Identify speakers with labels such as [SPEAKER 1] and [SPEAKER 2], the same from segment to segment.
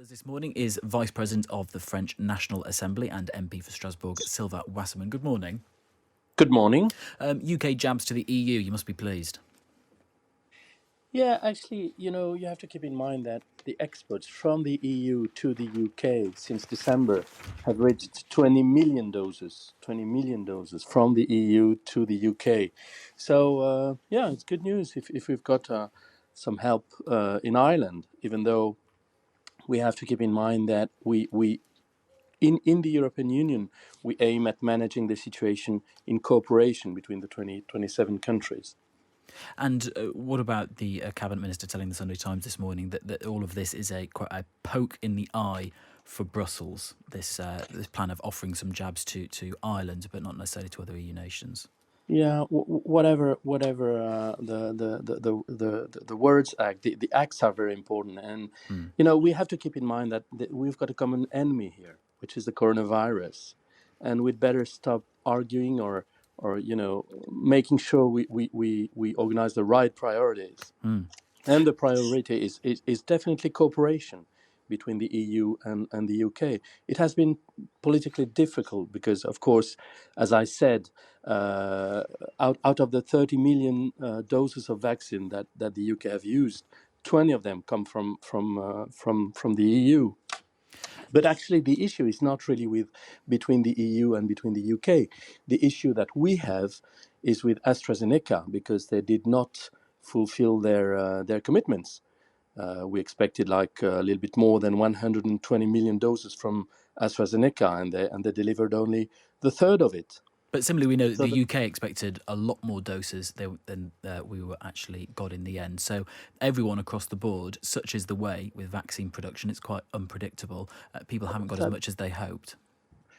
[SPEAKER 1] With us this morning is Vice President of the French National Assembly and MP for Strasbourg, Sylvain Wasserman. Good morning.
[SPEAKER 2] Good morning.
[SPEAKER 1] UK jabs to the EU, you must be pleased.
[SPEAKER 2] Yeah, actually, you have to keep in mind that the exports from the EU to the UK since December have reached 20 million doses, from the EU to the UK. So, yeah, it's good news if we've got some help in Ireland, even though we have to keep in mind that in the European Union, we aim at managing the situation in cooperation between the 27 countries.
[SPEAKER 1] And what about the Cabinet Minister telling the Sunday Times this morning that all of this is quite a poke in the eye for Brussels, this plan of offering some jabs to Ireland, but not necessarily to other EU nations?
[SPEAKER 2] Yeah, whatever the words act, the acts are very important, and we have to keep in mind that we've got a common enemy here, which is the coronavirus, and we'd better stop arguing or making sure we organize the right priorities. And the priority is definitely cooperation between the EU and the UK. It has been politically difficult because, of course, as I said, out of the 30 million doses of vaccine that the UK have used, 20 of them come from the EU. But actually, the issue is not really between the EU and between the UK. The issue that we have is with AstraZeneca because they did not fulfill their commitments. We expected like a little bit more than 120 million doses from AstraZeneca, and they delivered only the third of it.
[SPEAKER 1] But similarly, we know that
[SPEAKER 2] So
[SPEAKER 1] the UK expected a lot more doses than we were actually got in the end. So everyone across the board, such is the way with vaccine production, it's quite unpredictable. People haven't got as much as they hoped.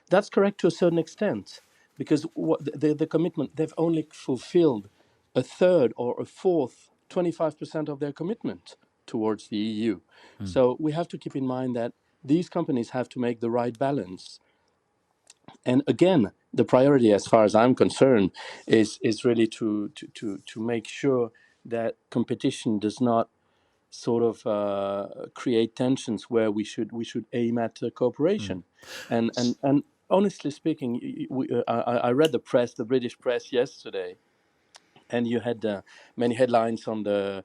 [SPEAKER 2] that's correct to a certain extent, because the commitment, they've only fulfilled a third or a fourth, 25% of their commitment towards the EU. So we have to keep in mind that these companies have to make the right balance. And again, the priority, as far as I'm concerned, is really to make sure that competition does not sort of create tensions where we should aim at cooperation. And honestly speaking, I read the British press yesterday, and you had many headlines on the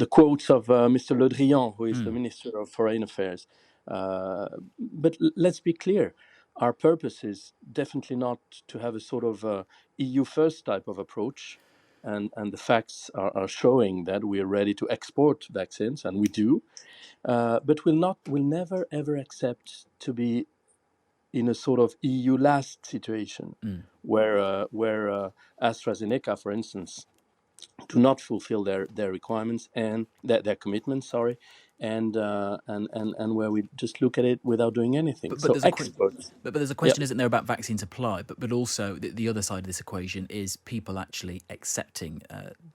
[SPEAKER 2] quotes of Mr. Le Drian, who is the Minister of Foreign Affairs. But let's be clear. Our purpose is definitely not to have a sort of EU first type of approach. And the facts are showing that we are ready to export vaccines, and we do. But we'll never ever accept to be in a sort of EU last situation where AstraZeneca, for instance, do not fulfill their requirements and their commitments. Sorry, and where we just look at it without doing anything.
[SPEAKER 1] But
[SPEAKER 2] So
[SPEAKER 1] there's
[SPEAKER 2] experts.
[SPEAKER 1] but there's a
[SPEAKER 2] Yeah,
[SPEAKER 1] question, isn't there, about vaccine supply? But also the other side of this equation is people actually accepting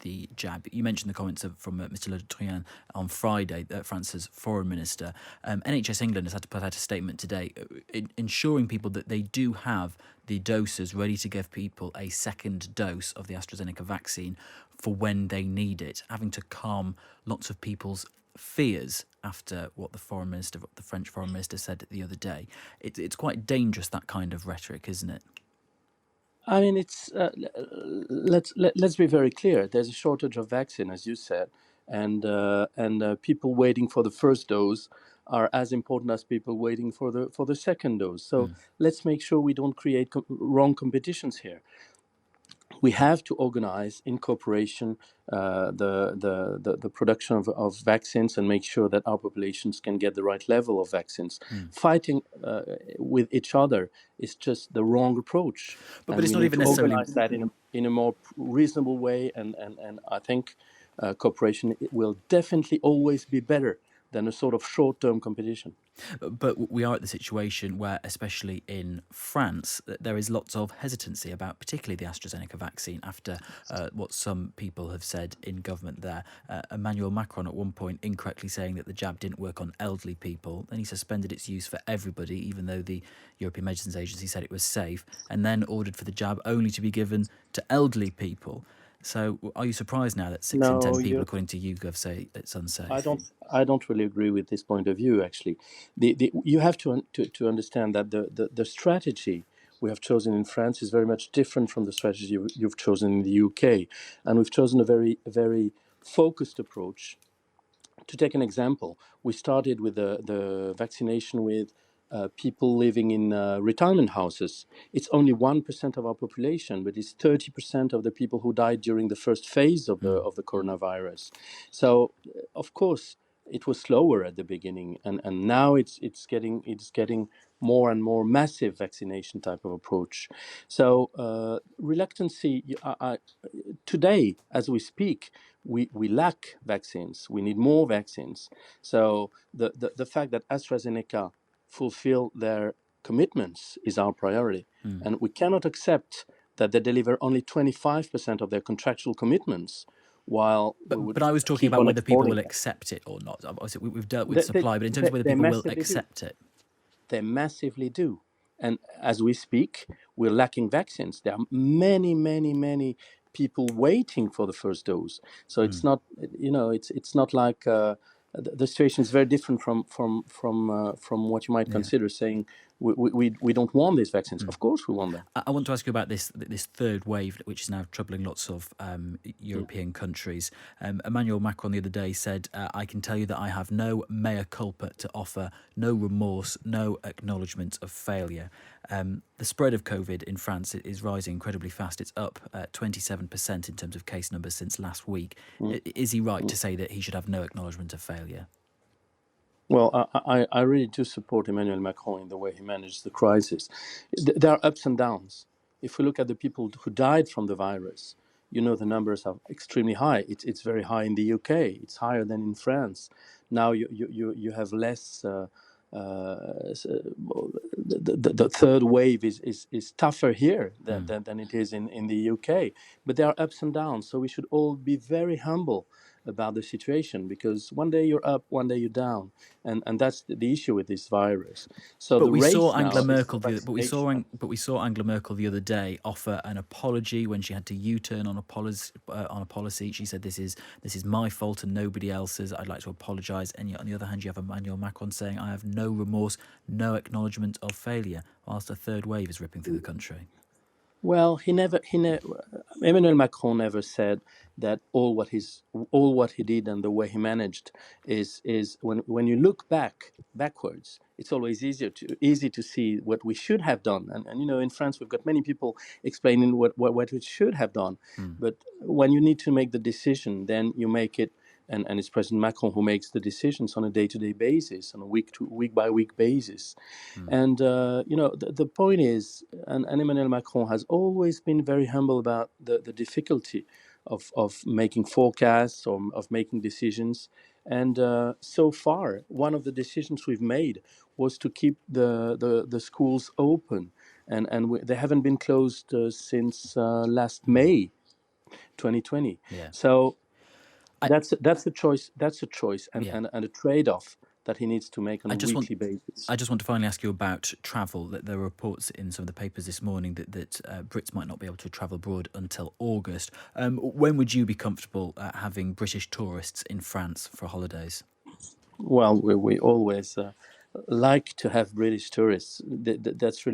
[SPEAKER 1] the jab. You mentioned the comments from Mr. Le Drian on Friday, France's foreign minister. NHS England has had to put out a statement today ensuring people that they do have the doses ready to give people a second dose of the AstraZeneca vaccine for when they need it, having to calm lots of people's fears after what the French foreign minister said the other day. It's quite dangerous, that kind of rhetoric, isn't it?
[SPEAKER 2] I mean, it's let's be very clear. There's a shortage of vaccine, as you said, and people waiting for the first dose are as important as people waiting for the second dose. So let's make sure we don't create wrong competitions here. We have to organize in cooperation the production of vaccines and make sure that our populations can get the right level of vaccines. Fighting with each other is just the wrong approach.
[SPEAKER 1] But it's
[SPEAKER 2] we
[SPEAKER 1] not
[SPEAKER 2] need
[SPEAKER 1] even
[SPEAKER 2] to
[SPEAKER 1] necessarily
[SPEAKER 2] organize that in a more reasonable way. And I think cooperation will definitely always be better than a sort of short-term competition.
[SPEAKER 1] But we are at the situation where, especially in France, there is lots of hesitancy about particularly the AstraZeneca vaccine after what some people have said in government there. Emmanuel Macron at one point incorrectly saying that the jab didn't work on elderly people. Then he suspended its use for everybody, even though the European Medicines Agency said it was safe, and then ordered for the jab only to be given to elderly people. So are you surprised now that 6 in 10
[SPEAKER 2] No,
[SPEAKER 1] people,
[SPEAKER 2] you
[SPEAKER 1] according to YouGov, say it's
[SPEAKER 2] I
[SPEAKER 1] unsafe?
[SPEAKER 2] don't. I don't really agree with this point of view. Actually, you have to understand that the strategy we have chosen in France is very much different from the strategy you've chosen in the UK, and we've chosen a very focused approach. To take an example, we started with the vaccination with people living in retirement houses. It's only 1% of our population, but it's 30% of the people who died during the first phase of the coronavirus. So, of course, it was slower at the beginning, and now it's getting more and more massive vaccination type of approach. So, reluctancy. Today, as we speak, we lack vaccines. We need more vaccines. So the fact that AstraZeneca fulfill their commitments is our priority. And we cannot accept that they deliver only 25% of their contractual commitments while we would
[SPEAKER 1] But I was talking
[SPEAKER 2] keep
[SPEAKER 1] about
[SPEAKER 2] on
[SPEAKER 1] whether people will
[SPEAKER 2] exporting them.
[SPEAKER 1] accept it or not. Obviously, we've dealt with
[SPEAKER 2] They, they,
[SPEAKER 1] supply, but in terms
[SPEAKER 2] they,
[SPEAKER 1] of whether
[SPEAKER 2] they
[SPEAKER 1] people will
[SPEAKER 2] massively do.
[SPEAKER 1] accept it.
[SPEAKER 2] They massively do. And as we speak, we're lacking vaccines. There are many people waiting for the first dose. So it's not, it's not like the situation is very different from what you might
[SPEAKER 1] Yeah.
[SPEAKER 2] consider saying we don't want these vaccines. Of course, we want them.
[SPEAKER 1] I want to ask you about this third wave, which is now troubling lots of European countries. Emmanuel Macron the other day said, "I can tell you that I have no mea culpa to offer, no remorse, no acknowledgement of failure." The spread of COVID in France is rising incredibly fast. It's up 27% in terms of case numbers since last week. Is he right to say that he should have no acknowledgement of failure?
[SPEAKER 2] Well, I really do support Emmanuel Macron in the way he managed the crisis. There are ups and downs. If we look at the people who died from the virus, the numbers are extremely high. It's very high in the UK. It's higher than in France. Now you have less. The third wave is tougher here than it is in the UK. But there are ups and downs. So we should all be very humble about the situation, because one day you're up, one day you're down, and that's the issue with this virus. So
[SPEAKER 1] But
[SPEAKER 2] the
[SPEAKER 1] we saw
[SPEAKER 2] race
[SPEAKER 1] Angela
[SPEAKER 2] now is for
[SPEAKER 1] Merkel.
[SPEAKER 2] vaccination.
[SPEAKER 1] But we saw Angela Merkel the other day offer an apology when she had to U-turn on a policy. She said, "This is my fault and nobody else's. I'd like to apologise." And yet, on the other hand, you have Emmanuel Macron saying, "I have no remorse, no acknowledgement of failure," whilst a third wave is ripping through the country.
[SPEAKER 2] Well, Emmanuel Macron never said that all what he did and the way he managed is when you look backwards, it's always easy to see what we should have done. And in France we've got many people explaining what we should have done. But when you need to make the decision, then you make it. And it's President Macron who makes the decisions on a day-to-day basis, on a week by week basis. And the point is, and Emmanuel Macron has always been very humble about the difficulty of making forecasts or of making decisions. And so far, one of the decisions we've made was to keep the schools open, and they haven't been closed since last May 2020.
[SPEAKER 1] Yeah.
[SPEAKER 2] So
[SPEAKER 1] I,
[SPEAKER 2] that's a choice. That's a choice, and,
[SPEAKER 1] yeah.
[SPEAKER 2] and a trade-off that he needs to make on
[SPEAKER 1] I
[SPEAKER 2] a
[SPEAKER 1] just want
[SPEAKER 2] weekly basis.
[SPEAKER 1] I just want to finally ask you about travel. That there are reports in some of the papers this morning that Brits might not be able to travel abroad until August. When would you be comfortable having British tourists in France for holidays?
[SPEAKER 2] Well, we always like to have British tourists. That's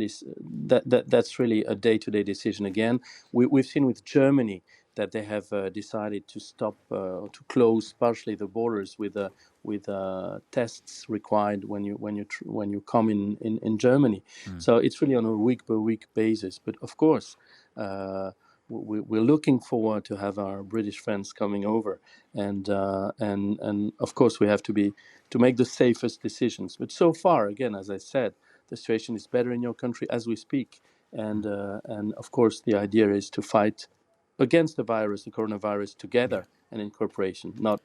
[SPEAKER 2] really a day-to-day decision. Again, we've seen with Germany that they have decided to stop to close partially the borders with tests required when you come in Germany. So it's really on a week by week basis. But of course. We're looking forward to have our British friends coming over, and of course we have to make the safest decisions. But so far, again, as I said, the situation is better in your country as we speak, and of course the idea is to fight against the coronavirus,
[SPEAKER 1] Yeah.
[SPEAKER 2] together and in cooperation, not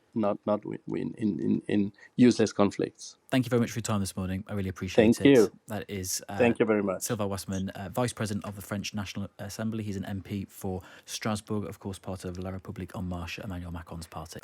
[SPEAKER 2] in useless conflicts.
[SPEAKER 1] Thank you very much for your time this morning. I really appreciate
[SPEAKER 2] Thank
[SPEAKER 1] it.
[SPEAKER 2] you.
[SPEAKER 1] That is
[SPEAKER 2] Thank you very much.
[SPEAKER 1] Sylvain Wasserman, Vice President of the French National Assembly. He's an MP for Strasbourg, of course, part of La République En Marche, Emmanuel Macron's party.